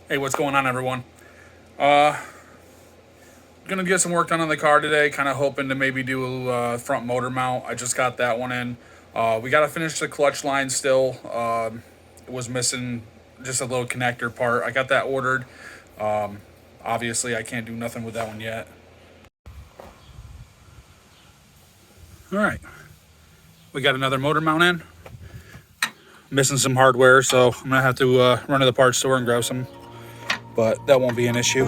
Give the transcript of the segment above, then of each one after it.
Hey, what's going on, everyone? Uh, gonna get some work done on the car today. Kind of hoping to maybe do a front motor mount. I just got that one in. We gotta finish the clutch line still. It was missing just a little connector part. I got that ordered. Obviously, I can't do nothing with that one yet. All right, we got another motor mount in. Missing some hardware, so I'm gonna have to run to the parts store and grab some. But that won't be an issue.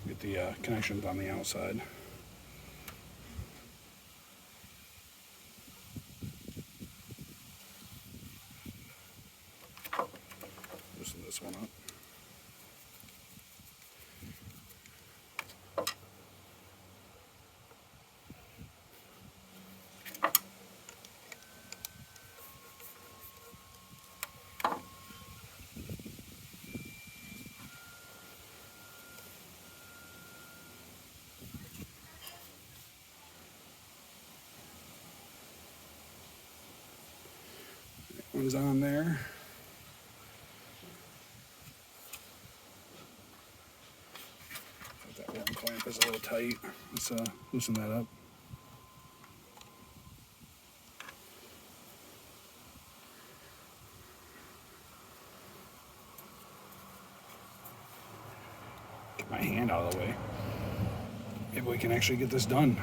Get the connections on the outside. Loosen this one up. One's on there. That one clamp is a little tight. Let's loosen that up. Get my hand out of the way. Maybe we can actually get this done.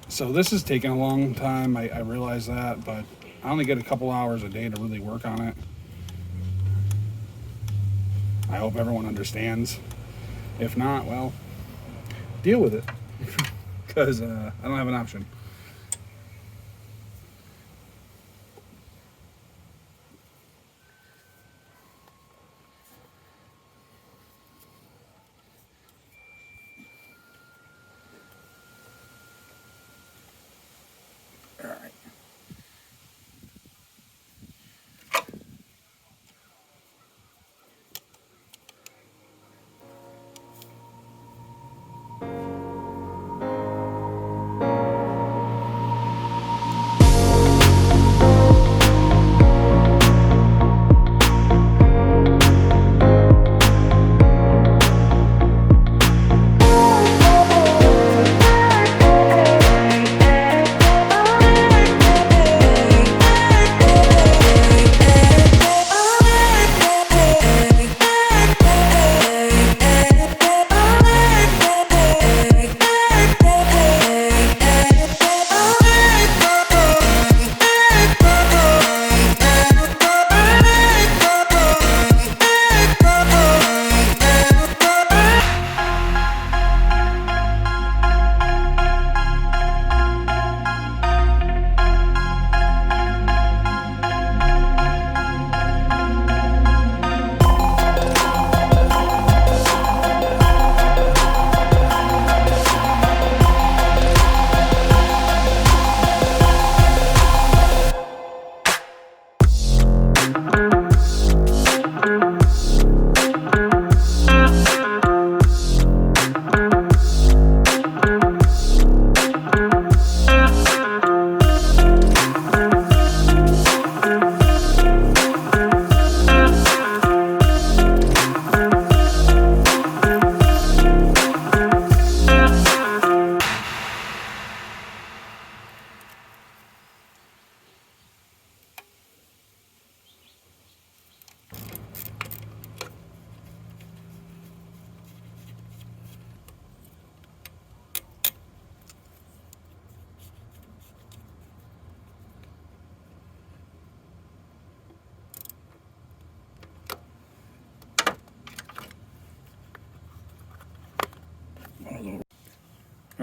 So this is taking a long time, I realize that, but I only get a couple hours a day to really work on it. I hope everyone understands. If not, well, deal with it, because I don't have an option. All right.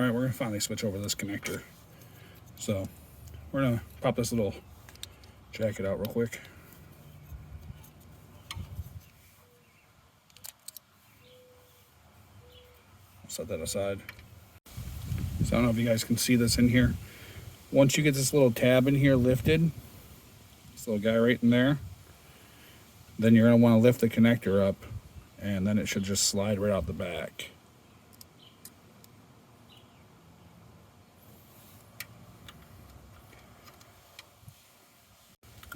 All right, we're gonna finally switch over this connector. So we're gonna pop this little jacket out real quick. Set that aside. So I don't know if you guys can see this in here. Once you get this little tab in here lifted, this little guy right in there, then you're gonna wanna lift the connector up, and then it should just slide right out the back.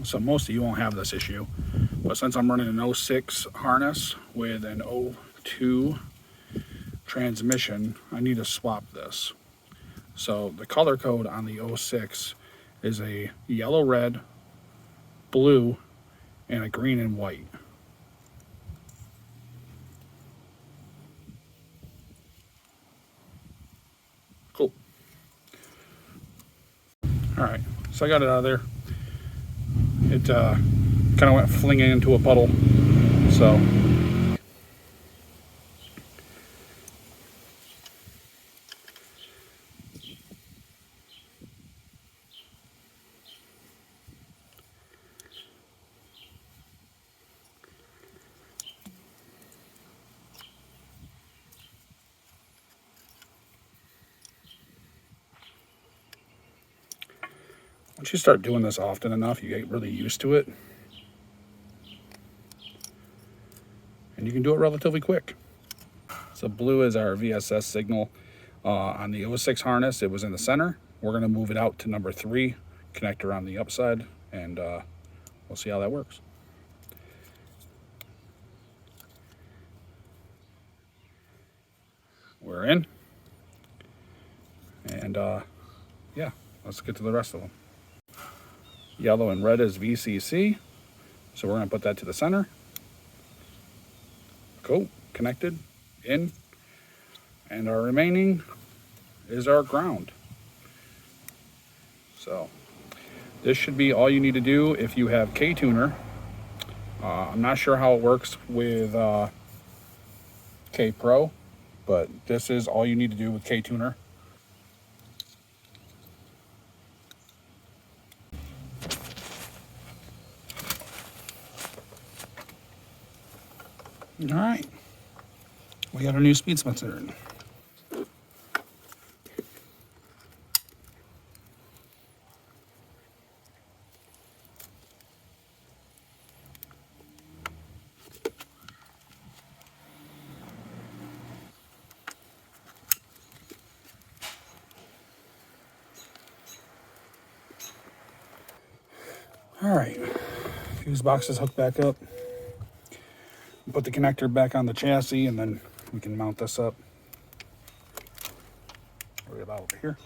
So most of you won't have this issue, but since I'm running an 06 harness with an 02 transmission, I need to swap this. So the color code on the 06 is a yellow, red, blue, and a green and white. Cool. All right, so I got it out of there. It kind of went flinging into a puddle. So once you start doing this often enough, you get really used to it. And you can do it relatively quick. So blue is our VSS signal. On the 06 harness, it was in the center. We're gonna move it out to number 3, connector on the upside, and we'll see how that works. We're in. And yeah, let's get to the rest of them. Yellow and red is VCC. So we're gonna put that to the center. Cool, connected, in. And our remaining is our ground. So this should be all you need to do if you have K-Tuner. I'm not sure how it works with K-Pro, but this is all you need to do with K-Tuner. All right, we got our new speed sensor in. All right, fuse box is hooked back up. Put the connector back on the chassis, and then we can mount this up right about over here.